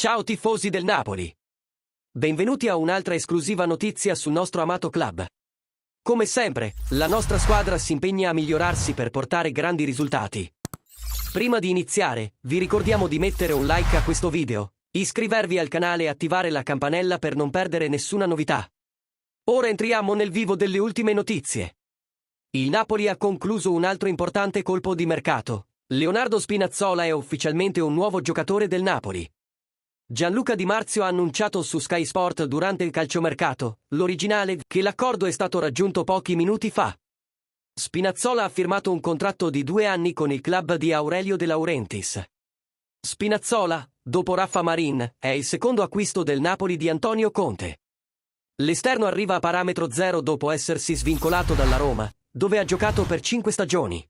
Ciao tifosi del Napoli! Benvenuti a un'altra esclusiva notizia sul nostro amato club. Come sempre, la nostra squadra si impegna a migliorarsi per portare grandi risultati. Prima di iniziare, vi ricordiamo di mettere un like a questo video, iscrivervi al canale e attivare la campanella per non perdere nessuna novità. Ora entriamo nel vivo delle ultime notizie. Il Napoli ha concluso un altro importante colpo di mercato. Leonardo Spinazzola è ufficialmente un nuovo giocatore del Napoli. Gianluca Di Marzio ha annunciato su Sky Sport durante il calciomercato, l'originale, che l'accordo è stato raggiunto pochi minuti fa. Spinazzola ha firmato un contratto di 2 anni con il club di Aurelio De Laurentiis. Spinazzola, dopo Rafa Marin, è il secondo acquisto del Napoli di Antonio Conte. L'esterno arriva a parametro zero dopo essersi svincolato dalla Roma, dove ha giocato per 5 stagioni.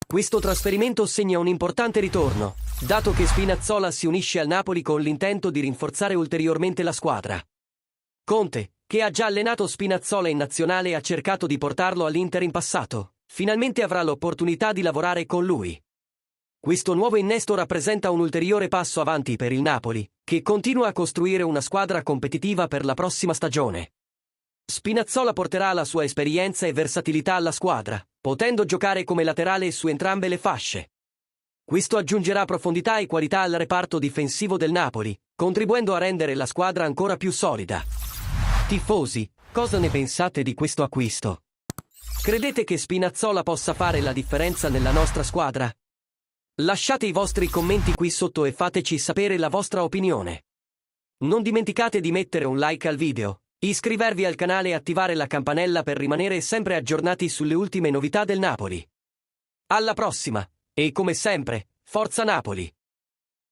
Questo trasferimento segna un importante ritorno, dato che Spinazzola si unisce al Napoli con l'intento di rinforzare ulteriormente la squadra. Conte, che ha già allenato Spinazzola in nazionale e ha cercato di portarlo all'Inter in passato, finalmente avrà l'opportunità di lavorare con lui. Questo nuovo innesto rappresenta un ulteriore passo avanti per il Napoli, che continua a costruire una squadra competitiva per la prossima stagione. Spinazzola porterà la sua esperienza e versatilità alla squadra, potendo giocare come laterale su entrambe le fasce. Questo aggiungerà profondità e qualità al reparto difensivo del Napoli, contribuendo a rendere la squadra ancora più solida. Tifosi, cosa ne pensate di questo acquisto? Credete che Spinazzola possa fare la differenza nella nostra squadra? Lasciate i vostri commenti qui sotto e fateci sapere la vostra opinione. Non dimenticate di mettere un like al video, iscrivervi al canale e attivare la campanella per rimanere sempre aggiornati sulle ultime novità del Napoli. Alla prossima! E come sempre, Forza Napoli!